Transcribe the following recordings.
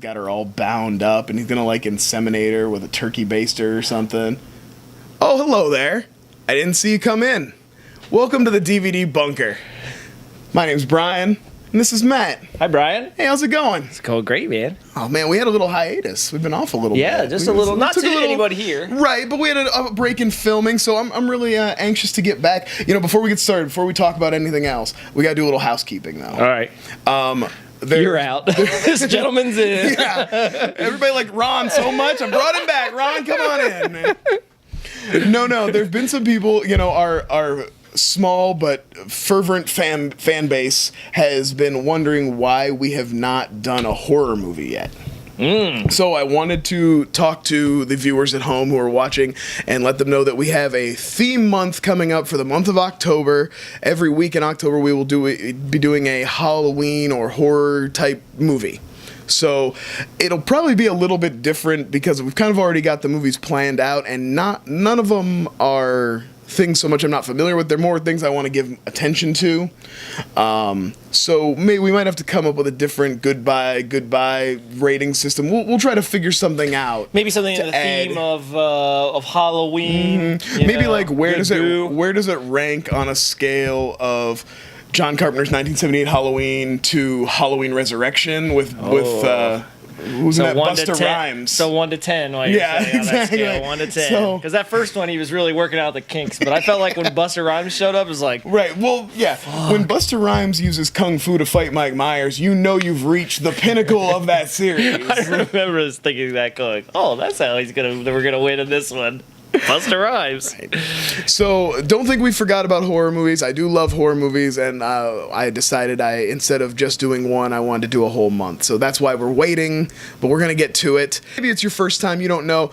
got her all bound up, and he's gonna like inseminate her with a turkey baster or something. Oh, hello there. I didn't see you come in. Welcome to the DVD bunker. My name's Brian, and this is Matt. Hi, Brian. Hey, how's it going? It's going great, man. Oh man, we had a little hiatus. We've been off a little bit. Yeah, just a little. Not to anybody here. Right, but we had a break in filming, so I'm really anxious to get back. You know, before we get started, before we talk about anything else, we got to do a little housekeeping, though. All right. You're out. This gentleman's in. Yeah. Everybody liked Ron so much, I brought him back. Ron, come on in. No, there've been some people, you know, our small but fervent fan base has been wondering why we have not done a horror movie yet. So I wanted to talk to the viewers at home who are watching and let them know that we have a theme month coming up for the month of October. Every week in October we will be doing a Halloween or horror type movie. So it'll probably be a little bit different because we've kind of already got the movies planned out, and none of them are things so much I'm not familiar with. They're more things I want to give attention to. So maybe we might have to come up with a different goodbye rating system. We'll try to figure something out. Maybe something in the theme of Halloween. Mm-hmm. Maybe like where does it rank on a scale of John Carpenter's 1978 Halloween to Halloween Resurrection with who's that? Busta Rhymes. So 1 to 10. Like yeah, exactly. 1 to 10. Because that first one, he was really working out the kinks. But I felt like when Busta Rhymes showed up, it was like, right. Well, yeah. Fuck. When Busta Rhymes uses kung fu to fight Mike Myers, you know you've reached the pinnacle of that series. I remember thinking that, going, "Oh, that's how we're gonna win in this one." Busta Rhymes. Right. So don't think we forgot about horror movies. I do love horror movies, and I decided instead of just doing one, I wanted to do a whole month. So that's why we're waiting, but we're gonna get to it. Maybe it's your first time, you don't know.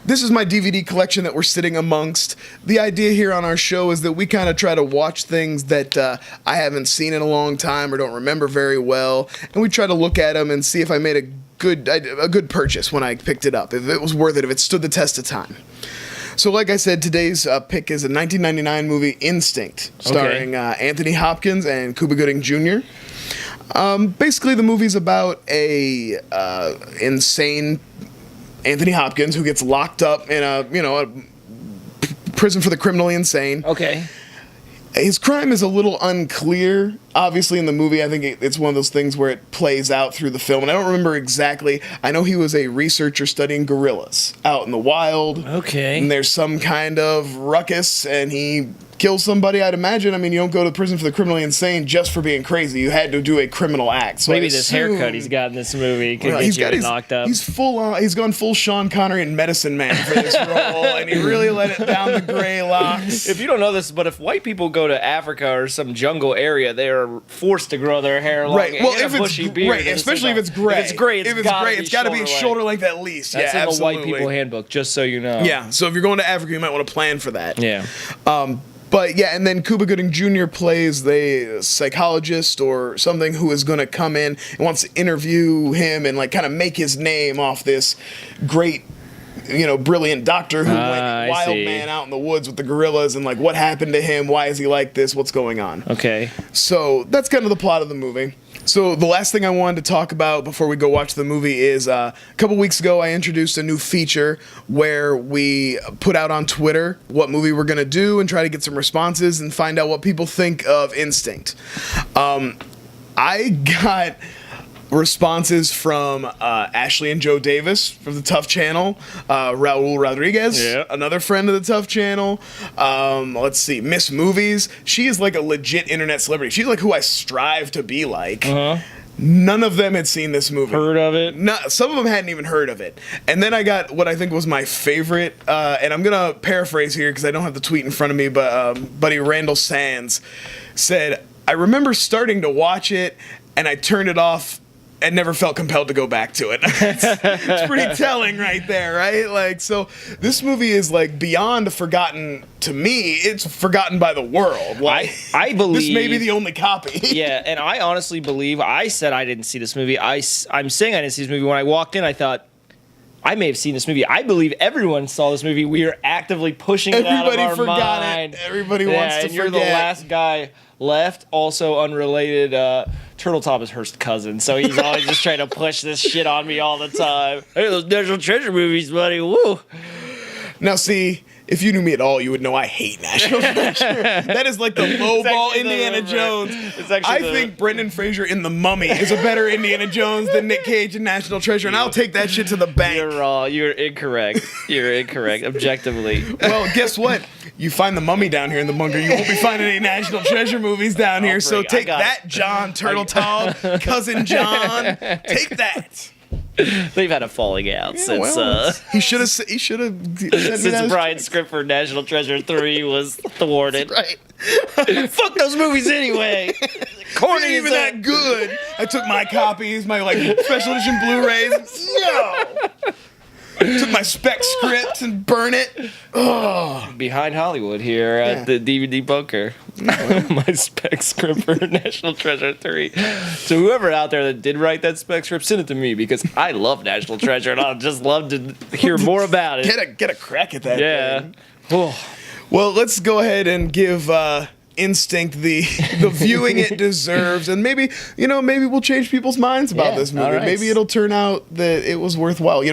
This is my DVD collection that we're sitting amongst. The idea here on our show is that we kind of try to watch things that I haven't seen in a long time or don't remember very well, and we try to look at them and see if I made a good purchase when I picked it up, if it was worth it, if it stood the test of time. So like I said, today's pick is a 1999 movie, Instinct, starring Anthony Hopkins and Cuba Gooding Jr. Basically, the movie's about a insane Anthony Hopkins who gets locked up in a prison for the criminally insane. Okay. His crime is a little unclear. Obviously, in the movie, I think it's one of those things where it plays out through the film, and I don't remember exactly. I know he was a researcher studying gorillas out in the wild. Okay. And there's some kind of ruckus, and he kills somebody, I'd imagine. I mean, you don't go to prison for the criminally insane just for being crazy. You had to do a criminal act. So maybe this haircut he's got in this movie could get you knocked up. He's he's gone full Sean Connery and Medicine Man for this role, and he really let it down the gray locks. If you don't know this, but if white people go to Africa or some jungle area, they are forced to grow their hair long. Right. Well, if a bushy beard, right, especially if it's gray. If it's gray, it's got to be shoulder length at least. That's in the White People Handbook, just so you know. Yeah. So if you're going to Africa, you might want to plan for that. Yeah. But yeah, and then Cuba Gooding Jr. plays the psychologist or something who is going to come in and wants to interview him and like kind of make his name off this great, brilliant doctor who went wild man out in the woods with the gorillas, and like what happened to him, why is he like this, what's going on. Okay. So that's kind of the plot of the movie. So the last thing I wanted to talk about before we go watch the movie is a couple weeks ago I introduced a new feature where we put out on Twitter what movie we're going to do and try to get some responses and find out what people think of Instinct. I got responses from Ashley and Joe Davis from the Tough Channel, Raul Rodriguez, another friend of the Tough Channel. Let's see, Miss Movies. She is like a legit internet celebrity. She's like who I strive to be like. None of them had seen this movie. Heard of it? No, some of them hadn't even heard of it. And then I got what I think was my favorite, and I'm going to paraphrase here because I don't have the tweet in front of me, but buddy Randall Sands said, I remember starting to watch it, and I turned it off and never felt compelled to go back to it. It's pretty telling right there, right? Like, so this movie is like beyond forgotten to me. It's forgotten by the world. Like, I believe this may be the only copy. Yeah, and I honestly believe, I said I didn't see this movie. I'm saying I didn't see this movie. When I walked in, I thought, I may have seen this movie. I believe everyone saw this movie. We are actively pushing it out of our forgot mind. it. Everybody wants to and you're forget. the last guy left. Also unrelated, Turteltaub is Hurst's cousin, so he's always just trying to push this shit on me all the time. Hey, those National Treasure movies, buddy. Woo. Now, see, if you knew me at all, you would know I hate National Treasure. That is like the lowball Indiana Jones. I think Brendan Fraser in The Mummy is a better Indiana Jones than Nick Cage in National Treasure, and I'll take that shit to the bank. You're wrong. You're incorrect. You're incorrect, objectively. Well, guess what? You find The Mummy down here in the bunker. You won't be finding any National Treasure movies down here. So take that, Jon Turteltaub, cousin John. Take that. They've had a falling out since he should have since Brian's script for National Treasure 3 was thwarted. Right. Fuck those movies anyway. Corny Ain't even that good. I took my copies, my special edition Blu-rays. No. Took my spec script and burn it. Oh. Behind Hollywood here at the DVD bunker. My spec script for National Treasure 3. So whoever out there that did write that spec script, send it to me because I love National Treasure and I'd just love to hear more about it. Get a crack at that. Yeah. Thing. Oh. Well, let's go ahead and give Instinct the viewing it deserves, and maybe we'll change people's minds about this movie. Right. Maybe it'll turn out that it was worthwhile.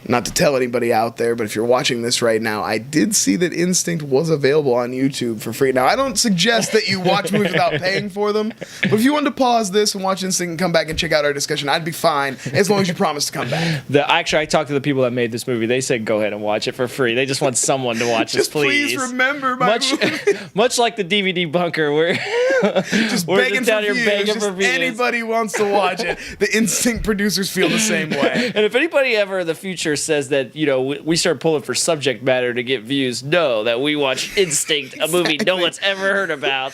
Not to tell anybody out there, but if you're watching this right now, I did see that Instinct was available on YouTube for free. Now, I don't suggest that you watch movies without paying for them, but if you wanted to pause this and watch Instinct and come back and check out our discussion, I'd be fine as long as you promise to come back. Actually, I talked to the people that made this movie. They said go ahead and watch it for free. They just want someone to watch this, please. Just please remember my movie. Much like the DVD bunker, where just we're begging just down for here views. begging Just for views. Anybody wants to watch it. The Instinct producers feel the same way. And if anybody ever in the future says that, we start pulling for subject matter to get views, know that we watch Instinct, a movie no one's ever heard about.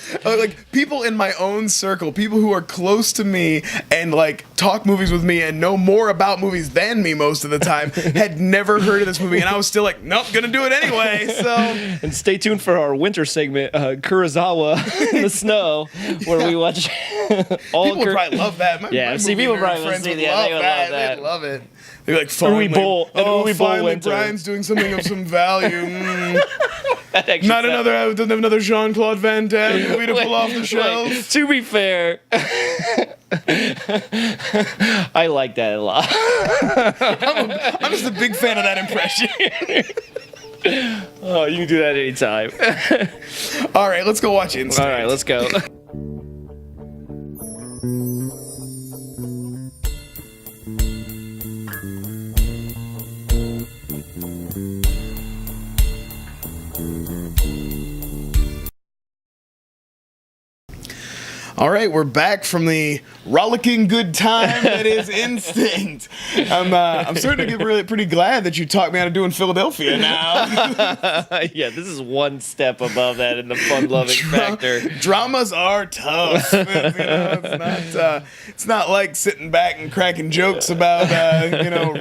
People in my own circle, people who are close to me and talk movies with me and know more about movies than me most of the time, had never heard of this movie, and I was still nope, gonna do it anyway. So, and stay tuned for our winter segment, Kurosawa in the Snow, where we watch all. People would probably love that. My people probably friends would would love that. that. They'd love it. They're like, finally, finally, Brian's doing something of some value. Not another Jean-Claude Van Damme movie to pull off the shelf. To be fair, I like that a lot. I'm just a big fan of that impression. Oh, you can do that anytime. All right, let's go watch Instinct. All right, let's go. All right, we're back from the rollicking good time that is Instinct. I'm starting to get pretty glad that you talked me out of doing Philadelphia now. Yeah, this is one step above that in the fun-loving factor. Dramas are tough. It's not like sitting back and cracking jokes about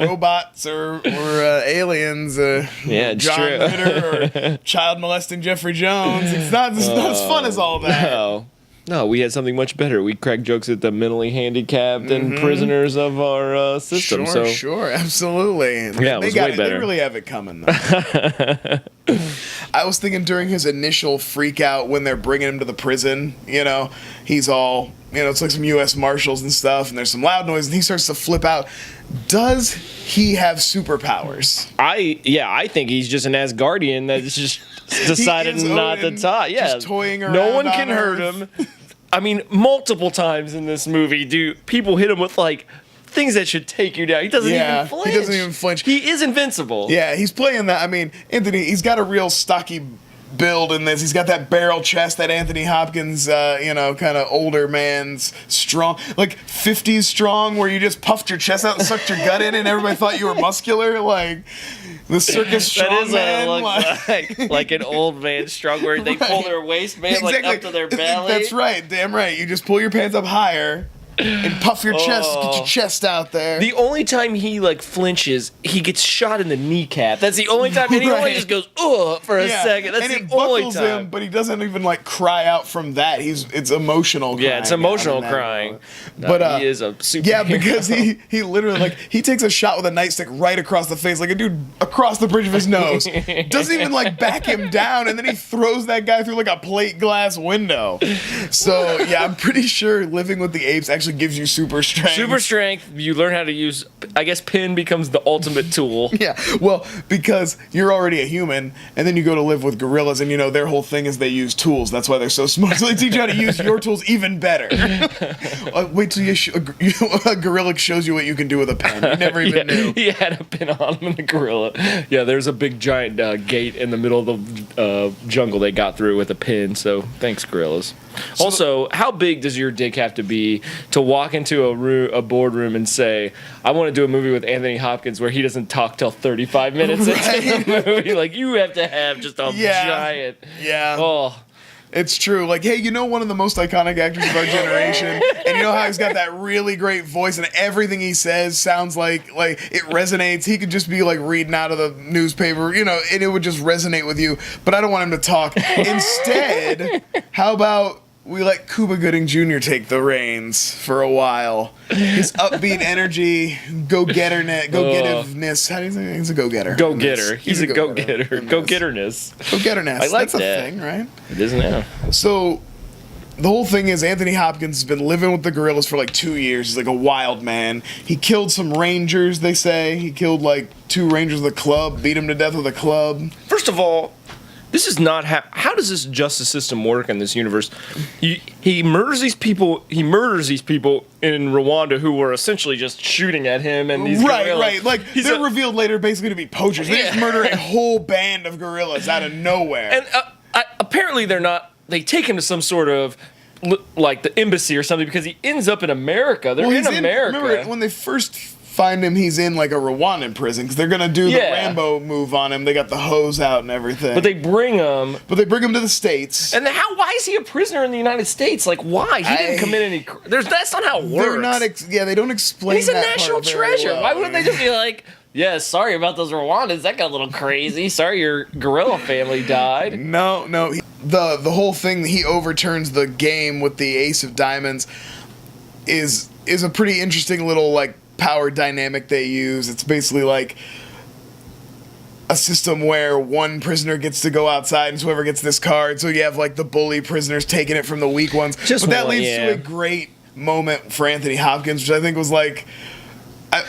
robots or aliens. It's John true. Ritter or child molesting Jeffrey Jones. It's not as fun as all that. No, we had something much better. We cracked jokes at the mentally handicapped and prisoners of our system. Sure, absolutely. Yeah, it was way better. They really have it coming, though. I was thinking during his initial freak out when they're bringing him to the prison, he's all, it's like some U.S. Marshals and stuff, and there's some loud noise, and he starts to flip out. Does he have superpowers? I think he's just an Asgardian that's just decided not to talk. Yeah, just toying around. No one can hurt him. I mean, multiple times in this movie, people hit him with things that should take you down. He doesn't even flinch. He doesn't even flinch. He is invincible. Yeah, he's playing that. I mean, Anthony, he's got a real stocky build in this. He's got that barrel chest that Anthony Hopkins, kind of older man's strong, 50s strong, where you just puffed your chest out and sucked your gut in and everybody thought you were muscular, the circus strong man. Like an old man strong, where they pull their waistband up to their belly. That's right, damn right. You just pull your pants up higher and puff your chest, get your chest out there. The only time he like flinches, he gets shot in the kneecap. That's the only time, and he only just goes ugh for a second. That's and the only buckles time. him, but he doesn't even like cry out from that. It's emotional. Crying. Yeah, it's emotional crying. But he is a super. Yeah, because he literally like he takes a shot with a nightstick right across the face, like a dude across the bridge of his nose. Doesn't even like back him down, and then he throws that guy through like a plate glass window. So yeah, I'm pretty sure living with the apes actually gives you super strength. Super strength. You learn how to use. I guess pin becomes the ultimate tool. Yeah, well, because you're already a human, and then you go to live with gorillas, and you know their whole thing is they use tools. That's why they're so smart. So they teach you how to use your tools even better. Wait till a gorilla shows you what you can do with a pen. You never even knew. He had a pin on him in the gorilla. Yeah, there's a big giant gate in the middle of the jungle they got through with a pin. So thanks, gorillas. Also, how big does your dick have to be to walk into a boardroom and say, I want to do a movie with Anthony Hopkins where he doesn't talk till 35 minutes into the movie? Like, you have to have just a giant. Yeah. Oh. It's true. Like, hey, you know one of the most iconic actors of our generation, and you know how he's got that really great voice, and everything he says sounds like it resonates. He could just be like reading out of the newspaper, you know, and it would just resonate with you. But I don't want him to talk. Instead, how about we let Cuba Gooding Jr. take the reins for a while? His upbeat energy, go-getterness. How do you say? He's a go-getter. Go-getter. He's a go-getter. Go-getterness. Go-getterness. I like That's that. a thing, right? It is now. So the whole thing is Anthony Hopkins has been living with the gorillas for like 2 years. He's like a wild man. He killed some rangers, they say. He killed like 2 rangers of the club, beat him to death with a club. First of all, this is not how does this justice system work in this universe? He murders these people. He murders these people in Rwanda who were essentially just shooting at him and these gorillas. Right. Like they're revealed later basically to be poachers. They just murder a whole band of gorillas out of nowhere. And apparently they're not. They take him to some sort of like the embassy or something because he ends up in America. They're in America. Remember when they first find him, he's in like a Rwandan prison because they're gonna do the Rambo move on him. They got the hose out and everything. But they bring him to the States. And why is he a prisoner in the United States? Like, why? He didn't commit any. That's not how it works. They're not. They don't explain. He's a that national part very treasure. well. Why wouldn't they just be like, yeah, sorry about those Rwandans. That got a little crazy. Sorry your gorilla family died. No. The whole thing, he overturns the game with the ace of diamonds is a pretty interesting little like power dynamic they use. It's basically like a system where one prisoner gets to go outside and whoever gets this card. So you have like the bully prisoners taking it from the weak ones. But that leads to a great moment for Anthony Hopkins, which I think was like,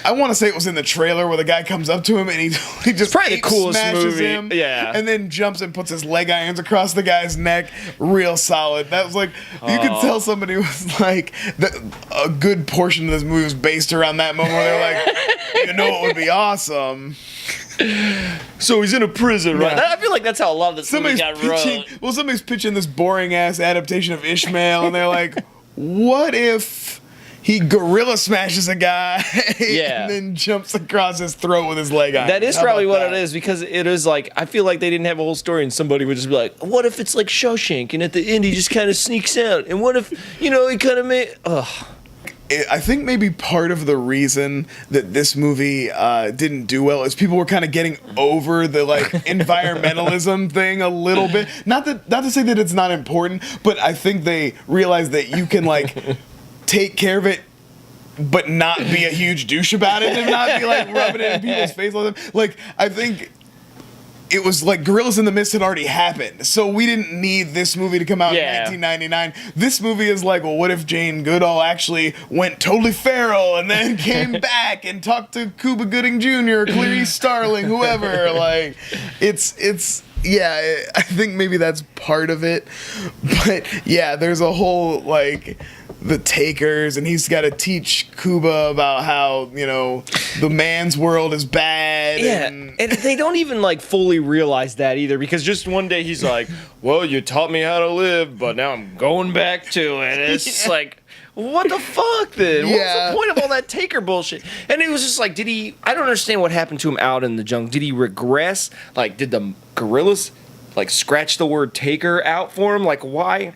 I want to say it was in the trailer where the guy comes up to him and he just probably the coolest smashes movie. him, Yeah, and then jumps and puts his leg irons across the guy's neck, real solid. That was like you could tell somebody was like a good portion of this movie was based around that moment where they're like, you know, what would be awesome. So he's in a prison, right? Yeah. I feel like that's how a lot of this movie got wrote. Well, somebody's pitching this boring ass adaptation of Ishmael, and they're like, what if he gorilla smashes a guy and then jumps across his throat with his leg on? That is probably what it is, because it is like, I feel like they didn't have a whole story and somebody would just be like, what if it's like Shawshank and at the end he just kind of sneaks out? And what if, he kind of made... Ugh. I think maybe part of the reason that this movie didn't do well is people were kind of getting over the like environmentalism thing a little bit. Not to say that it's not important, but I think they realized that you can like take care of it but not be a huge douche about it and not be like rubbing it in people's face all the time. Like, I think it was like Gorillas in the Mist had already happened, so we didn't need this movie to come out in 1999. This movie is like, well, what if Jane Goodall actually went totally feral and then came back and talked to Cuba Gooding Jr., Clarice Starling, whoever? Like, it's yeah, I think maybe that's part of it. But yeah, there's a whole like the takers, and he's got to teach Cuba about how, the man's world is bad. Yeah, and they don't even like fully realize that either, because just one day he's like, well, you taught me how to live, but now I'm going back to it. And it's like, what the fuck then? What was the point of all that taker bullshit? And it was just like, I don't understand what happened to him out in the jungle. Did he regress? Like, did the gorillas like scratch the word taker out for him? Like, why?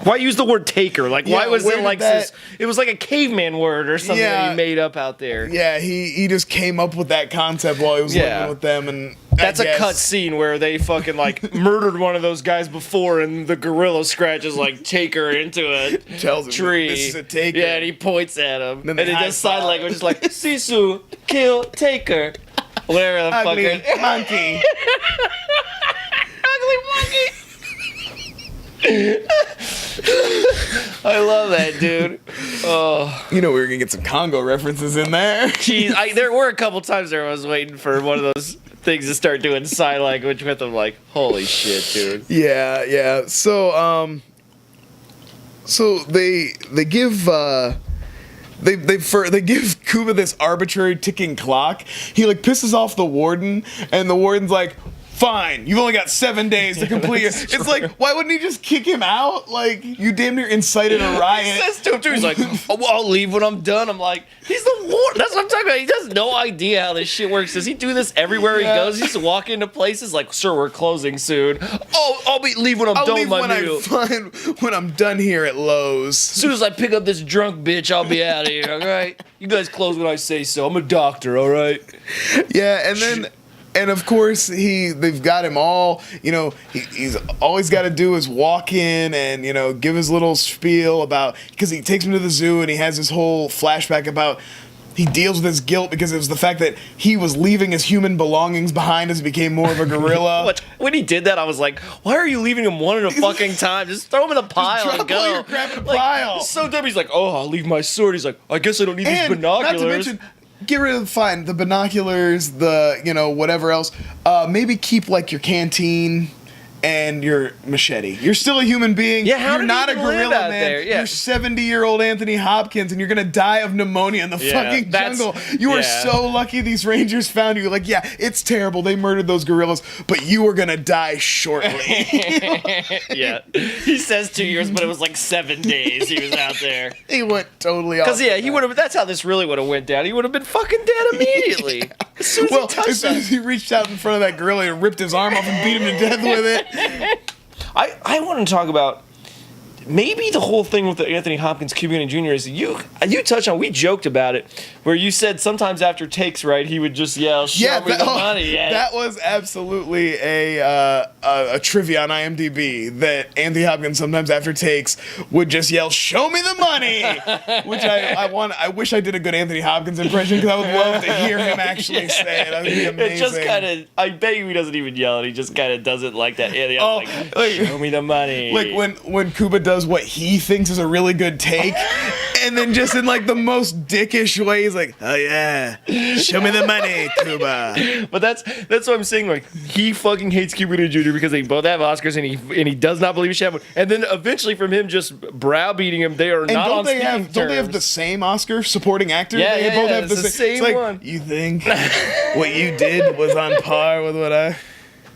Why use the word taker? Like, why was it like this? It was like a caveman word or something that he made up out there. Yeah, he just came up with that concept while he was living with them, and that's a cut scene where they fucking like murdered one of those guys before, and the gorilla scratches like taker into a tree. This is a taker. Yeah, and he points at him, and it does sign language, just like Sisu, kill taker, whatever the fuck. Ugly monkey. Ugly monkey. I love that, dude. Oh, you know we were gonna get some Congo references in there. Jeez, there were a couple times there I was waiting for one of those things to start doing sign language with them. Like, holy shit, dude. Yeah. So they give they give Cuba this arbitrary ticking clock. He like pisses off the warden, and the warden's like, fine, you've only got 7 days to complete it. It's like, why wouldn't he just kick him out? Like, you damn near incited a riot. He says to him, too, he's like, oh, well, I'll leave when I'm done. I'm like, he's the warden. That's what I'm talking about. He has no idea how this shit works. Does he do this everywhere he goes? He just walk into places like, sir, we're closing soon. Oh, I'll leave when I'm done with my meal. When I'm done here at Lowe's. As soon as I pick up this drunk bitch, I'll be out of here, all right? You guys close when I say so. I'm a doctor, all right? Yeah, and then... And of course, they've got him all, you know, he's all he's got to do is walk in and, you know, give his little spiel about, because he takes him to the zoo and he has this whole flashback about, he deals with his guilt because it was the fact that he was leaving his human belongings behind as he became more of a gorilla. When he did that, I was like, why are you leaving him one at a fucking time? Just throw him in a pile and go. All your crap in a pile. So dumb. He's like, oh, I'll leave my sword. He's like, I guess I don't need these binoculars. Not to mention, get rid of the binoculars, the, you know, whatever else. Maybe keep like your canteen and your machete. You're still a human being. Yeah, you're not a gorilla, man. There? Yeah. You're 70-year-old Anthony Hopkins, and you're gonna die of pneumonia in the fucking jungle. You are so lucky these rangers found you. Like, yeah, it's terrible. They murdered those gorillas, but you were gonna die shortly. Yeah. He says 2 years, but it was like 7 days he was out there. He went totally off. Because he would have. That's how this really would have went down. He would have been fucking dead immediately. As soon as he reached out in front of that gorilla and ripped his arm off and beat him to death with it. I want to talk about maybe the whole thing with the Anthony Hopkins Cuba Jr. is you touched on. We joked about it, where you said sometimes after takes, right, he would just yell, "Show me the money." Yeah. That was absolutely a trivia on IMDb that Anthony Hopkins sometimes after takes would just yell, "Show me the money," which I wish I did a good Anthony Hopkins impression because I would love to hear him actually say it. That would be amazing. It just kind of. I bet you he doesn't even yell it. He just kind of does it like that. Like, show me the money. Like when Cuba does what he thinks is a really good take, and then just in like the most dickish way, he's like, "Oh yeah, show me the money, Cuba." But that's what I'm saying. Like, he fucking hates Cuba Jr. because they both have Oscars, and he does not believe he should have one. And then eventually, from him just browbeating him, they are not on speaking terms. Don't they have the same Oscar supporting actor? Yeah, they both have the same it's like, one. You think what you did was on par with what I?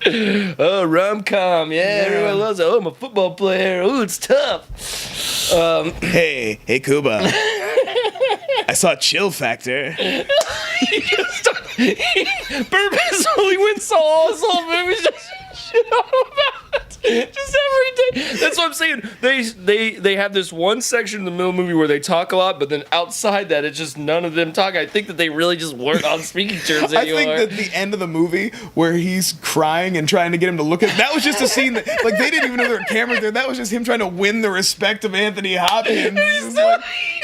Oh, rom-com, everyone loves it. Oh, I'm a football player. Oh, it's tough. Hey, Cuba. I saw Chill Factor. Purposely went saw all his whole movies just shit on about it. Just every day. That's what I'm saying. They have this one section in the middle of the movie where they talk a lot, but then outside that, it's just none of them talk. I think that they really just weren't on speaking terms anymore. I think that the end of the movie where he's crying and trying to get him to look at that was just a scene that, like, they didn't even know there were cameras there. That was just him trying to win the respect of Anthony Hopkins.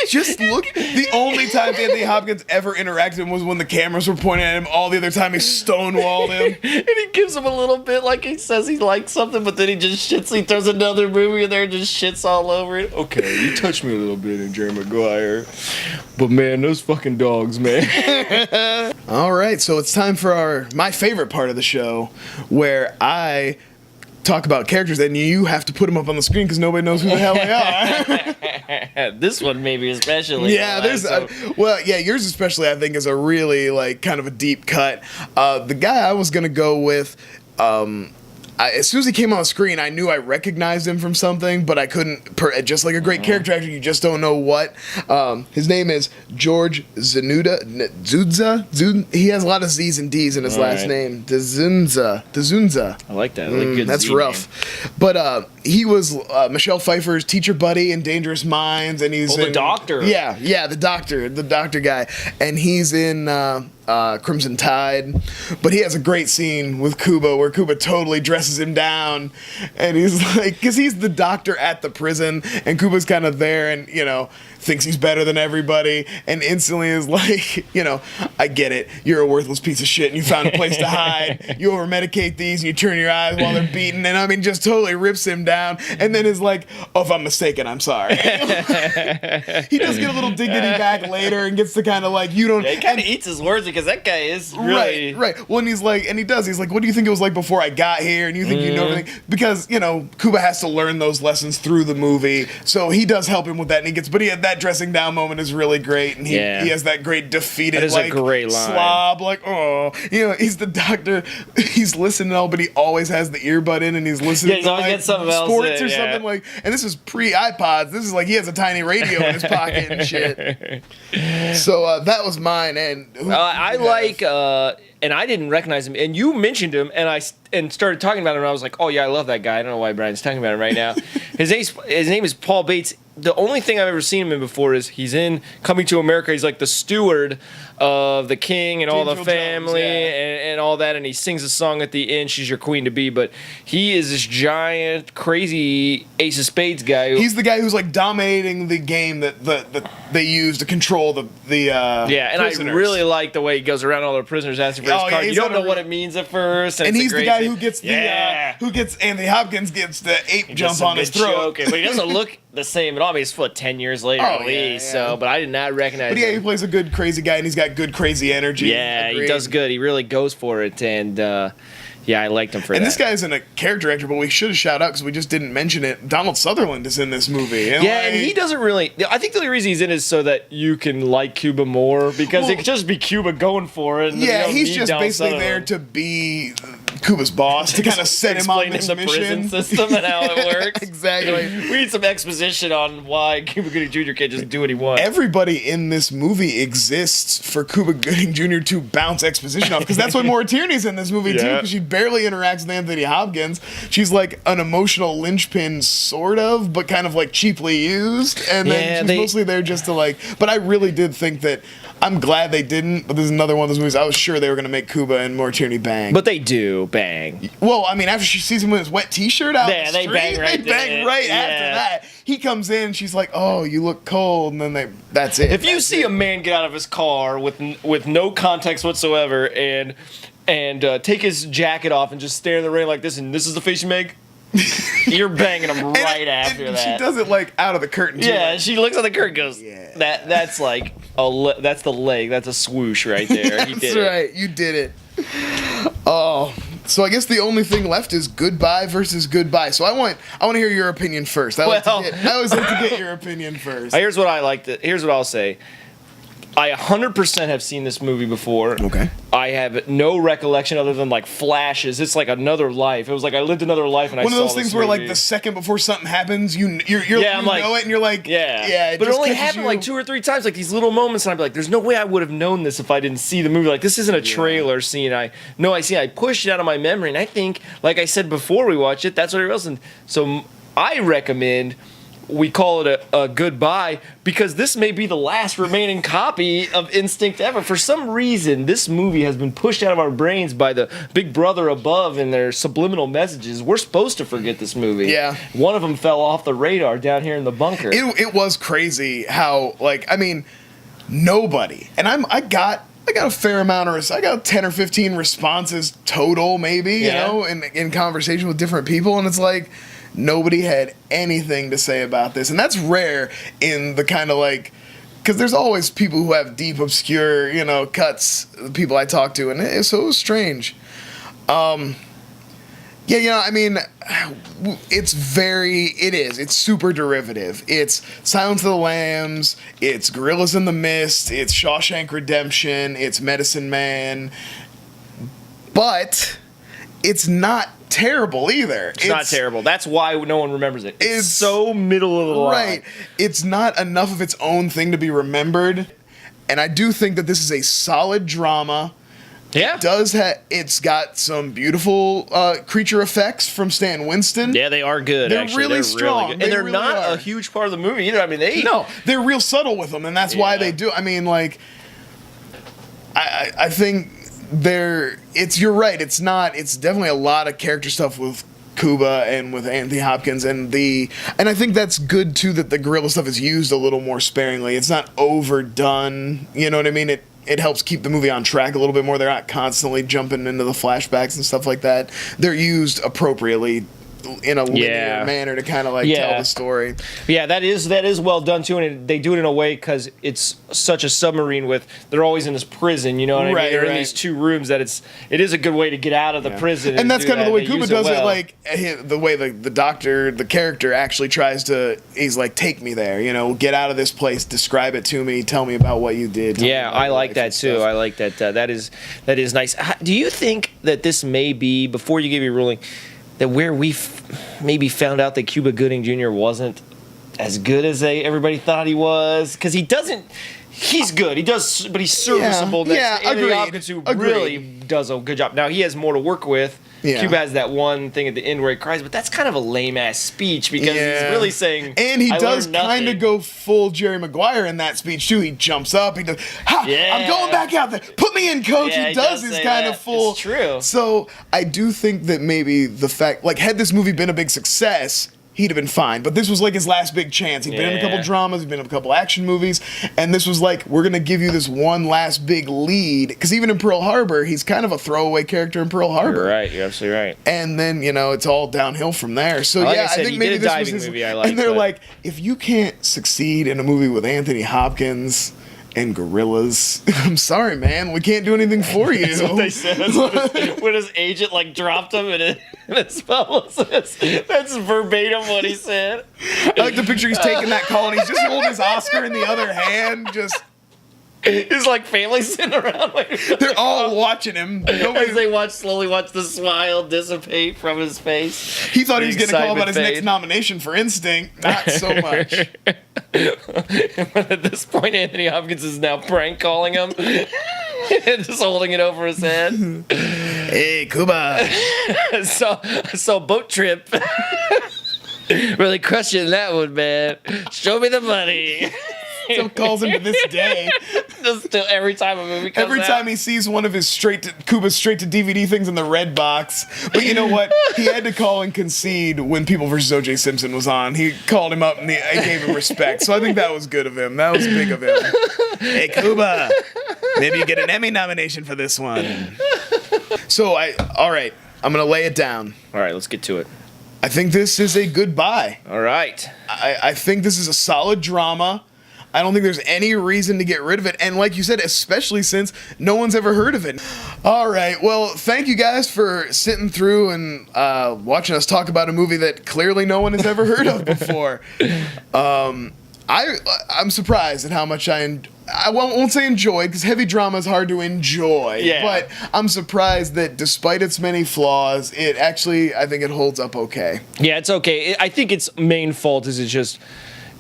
Just look. The only time Anthony Hopkins ever interacted with him was when the cameras were pointing at him. All the other time he stonewalled him. And he gives him a little bit like he says he likes something, but then he just shits. He throws another movie in there and just shits all over it. Okay, you touched me a little bit in Jerry Maguire. But man, those fucking dogs, man. All right, so it's time for my favorite part of the show, where I talk about characters and you have to put them up on the screen because nobody knows who the hell they are. This one maybe especially. Yeah, yours especially I think is a really like kind of a deep cut. The guy I was gonna go with, as soon as he came on the screen, I knew I recognized him from something, but I couldn't. Just like a great character actor, you just don't know what. His name is George Zuniga. He has a lot of Z's and D's in his last name. Dzunza. I like that. I like good That's Z rough. Name. But he was Michelle Pfeiffer's teacher buddy in Dangerous Minds, and he's the doctor. Yeah, the doctor guy, and he's in Crimson Tide. But he has a great scene with Cuba where Cuba totally dresses him down, and he's like, because he's the doctor at the prison, and Cuba's kind of there, and thinks he's better than everybody, and instantly is like, I get it, you're a worthless piece of shit, and you found a place to hide, you over-medicate these, and you turn your eyes while they're beaten, and I mean, just totally rips him down, and then is like, oh, if I'm mistaken, I'm sorry. He does get a little dignity back later, and gets to kind of like, you don't... Yeah, he kind of eats his words, because that guy is really... Right. Well, and he's like, he's like, what do you think it was like before I got here, and you think you know everything? Because, Cuba has to learn those lessons through the movie, so he does help him with that, and that dressing down moment is really great, and he has that great defeated, that is like, a great line. Slob, like, oh, he's the doctor, he's listening all, but he always has the earbud in, and he's listening to like sports or something like, and this is pre-iPods, this is like he has a tiny radio in his pocket and shit. So that was mine, and I like, and I didn't recognize him, and you mentioned him, and started talking about him, and I was like, oh yeah, I love that guy. I don't know why Brian's talking about him right now. His name is Paul Bates. The only thing I've ever seen him in before is he's in Coming to America. He's like the steward of the king and all the family and all that, and he sings a song at the end, She's Your Queen to Be, but he is this giant, crazy Ace of Spades guy. He's the guy who's like dominating the game that they use to control the and prisoners. I really like the way he goes around all the prisoners asking for his card. You don't know what it means at first. And he's the guy who gets Anthony Hopkins gets the ape jump on his throat. But he doesn't look the same at all. I mean, he's foot 10 years later at least. So, but I did not recognize him. But he plays a good crazy guy, and he's got good crazy energy. Yeah, he does good. He really goes for it, and I liked him for that. And this guy isn't a character actor, but we should have shout out because we just didn't mention it. Donald Sutherland is in this movie. And he doesn't really... I think the only reason he's in is so that you can like Cuba more, because it could just be Cuba going for it. And he's just basically there to be Cuba's boss, to kind of set him on this mission. Explain him the prison system and how it works. Exactly. We need some exposition on why Cuba Gooding Jr. can't just do what he wants. Everybody in this movie exists for Cuba Gooding Jr. to bounce exposition off, because that's why Maura Tierney's in this movie too, because she barely interacts with Anthony Hopkins. She's like an emotional linchpin, sort of, but kind of like cheaply used, and then she's mostly there just to like... But I really did think that... I'm glad they didn't, but this is another one of those movies I was sure they were going to make Cuba and Maura Tierney bang. But they do bang. Well, I mean, after she sees him with his wet T-shirt out, they bang right. They bang right after that. He comes in, she's like, "Oh, you look cold," and then that's it. If you see a man get out of his car with no context whatsoever and take his jacket off and just stare in the rain like this, and this is the face you make, you're banging him right after that. She does it like out of the curtain too. Yeah, she looks at the curtain, goes, that's like that's the leg, that's a swoosh right there. He did that's right. You did it. Oh, so I guess the only thing left is goodbye versus goodbye. So I want to hear your opinion first. I always like to get your opinion first. Here's what I'll say. I 100% have seen this movie before. Okay. I have no recollection other than like flashes. It's like another life. It was like I lived another life and I saw this one of those things where movie. like the second before something happens, you know it, and you're like, but it only happened like 2 or 3 times, like these little moments, and I'd be like, there's no way I would have known this if I didn't see the movie. Like, this isn't a trailer scene. I pushed it out of my memory, and I think, like I said before we watched it, that's what it was. And so I recommend we call it a goodbye, because this may be the last remaining copy of Instinct ever. For some reason, this movie has been pushed out of our brains by the big brother above and their subliminal messages. We're supposed to forget this movie. Yeah. One of them fell off the radar down here in the bunker. It was crazy how, like, I mean, nobody, and I got a fair amount of, I got 10 or 15 responses total, maybe, you know, in conversation with different people, and it's like, nobody had anything to say about this. And that's rare in the kind of like, because there's always people who have deep, obscure, cuts, people I talk to, and so it was strange. It's super derivative. It's Silence of the Lambs, it's Gorillas in the Mist, it's Shawshank Redemption, it's Medicine Man, but it's not terrible either. It's not terrible. That's why no one remembers it. It's so middle of the line. Right. It's not enough of its own thing to be remembered. And I do think that this is a solid drama. Yeah. It's got some beautiful creature effects from Stan Winston. Yeah, they are good. They're really strong. Good. And they're really not are. a huge part of the movie either. I mean, they're real subtle with them, and that's why they do. I mean, like, I think you're right. It's definitely a lot of character stuff with Cuba and with Anthony Hopkins and I think that's good too that the gorilla stuff is used a little more sparingly. It's not overdone. You know what I mean? It helps keep the movie on track a little bit more. They're not constantly jumping into the flashbacks and stuff like that. They're used appropriately in a linear manner to kind of like tell the story. Yeah, that is well done too, and they do it in a way because it's such a submarine they're always in this prison, you know what I mean? They're in these two rooms that it is a good way to get out of the prison. And that's kind of the way Cuba does it, like the way the doctor, the character actually tries to, he's like, take me there, you know, get out of this place, describe it to me, tell me about what you did. Yeah, I like that too. I like that. That is nice. Do you think that this may be, before you give your ruling, that where we maybe found out that Cuba Gooding Jr. wasn't as good as everybody thought he was? Because he's good. He does, but he's serviceable. Yeah, Anthony Hopkins, who really does a good job. Now, he has more to work with. Yeah. Cuba has that one thing at the end where he cries, but that's kind of a lame-ass speech because he's really saying, and he does kind of go full Jerry Maguire in that speech, too. He jumps up. He does, I'm going back out there. Put me in, coach. He does his kind of full. It's true. So I do think that maybe the fact, like, had this movie been a big success, he'd have been fine. But this was like his last big chance. He'd been in a couple dramas, he'd been in a couple action movies, and this was like, we're going to give you this one last big lead. Because even in Pearl Harbor, he's kind of a throwaway character in Pearl Harbor. You're right. You're absolutely right. And then, you know, it's all downhill from there. So, I think maybe this was his movie I like. And they're like, if you can't succeed in a movie with Anthony Hopkins and gorillas, I'm sorry, man, we can't do anything for you. That's what they said. When his agent like dropped him in his publicist. That's verbatim what he said. I like the picture he's taking that call and he's just holding his Oscar in the other hand, just. His like family sitting around. They're all watching him. As they slowly watch the smile dissipate from his face. He thought he was getting a call about his next nomination for Instinct. Not so much. At this point, Anthony Hopkins is now prank calling him. Just holding it over his head. Hey, Cuba. So boat trip. Really crushing that one, man. Show me the money. Still calls him to this day. Still every time a movie comes Every time he sees one of his Cuba's straight to DVD things in the red box. But you know what? He had to call and concede when People vs. O.J. Simpson was on. He called him up and he gave him respect. So I think that was good of him. That was big of him. Hey, Cuba. Maybe you get an Emmy nomination for this one. So, all right. I'm going to lay it down. All right, let's get to it. I think this is a good buy. All right. I think this is a solid drama. I don't think there's any reason to get rid of it. And like you said, especially since no one's ever heard of it. All right. Well, thank you guys for sitting through and watching us talk about a movie that clearly no one has ever heard of before. I'm surprised at how much I won't say enjoyed, because heavy drama is hard to enjoy. Yeah. But I'm surprised that despite its many flaws, I think it holds up okay. Yeah, it's okay. I think its main fault is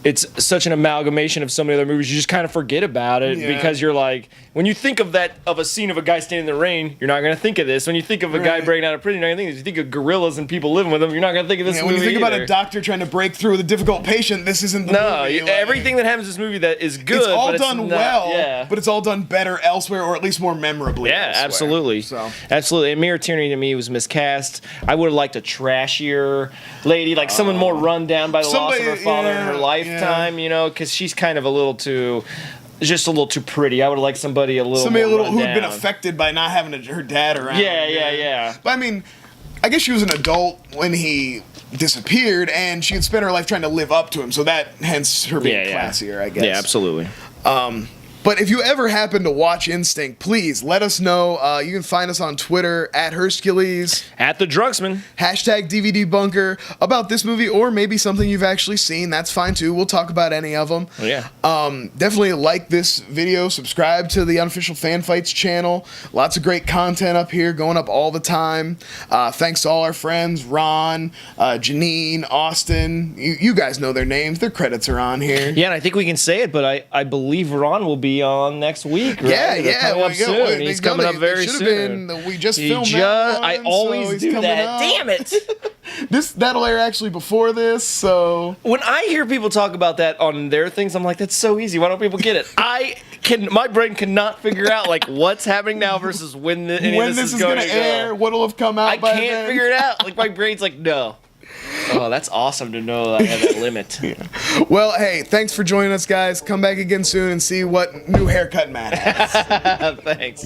it's such an amalgamation of so many other movies, you just kind of forget about it because you're like, when you think of a scene of a guy standing in the rain, you're not going to think of this. When you think of a guy breaking out of prison, you're not going to think of this. You think of gorillas and people living with them, you're not going to think of this movie when you think either. about a doctor trying to break through with a difficult patient, this isn't the movie. No, everything that happens in this movie that is good, it's all done well, yeah. But it's all done better elsewhere, or at least more memorably elsewhere. Absolutely. Absolutely. And Mira Tierney to me was miscast. I would have liked a trashier lady, like someone more run down by the loss of her father in her lifetime, you know, because she's kind of a little too pretty. I would have liked somebody who had been affected by not having her dad around. Yeah. But I mean, I guess she was an adult when he disappeared, and she had spent her life trying to live up to him. So that, hence her being classier, I guess. Yeah, absolutely. But But if you ever happen to watch Instinct, please let us know. You can find us on Twitter at Hercules, At the Drunksman. hashtag DVD Bunker, about this movie or maybe something you've actually seen. That's fine too. We'll talk about any of them. Yeah. Definitely like this video. Subscribe to the Unofficial Fan Fights channel. Lots of great content up here, going up all the time. Thanks to all our friends, Ron, Jeannine, Austin. You guys know their names. Their credits are on here. Yeah, and I think we can say it, but I believe Ron will be on next week, right? Yeah. Coming up soon. He's coming up very soon. We just filmed that one, I always so he's do coming that. up. Damn it! That'll air actually before this, so... When I hear people talk about that on their things, I'm like, that's so easy. Why don't people get it? My brain cannot figure out like what's happening now versus when this is going gonna to air, what'll have come out I by can't then. figure it out. Like my brain's like, no. Oh, that's awesome to know I have that limit. Yeah. Well, hey, thanks for joining us, guys. Come back again soon and see what new haircut Matt has. Thanks.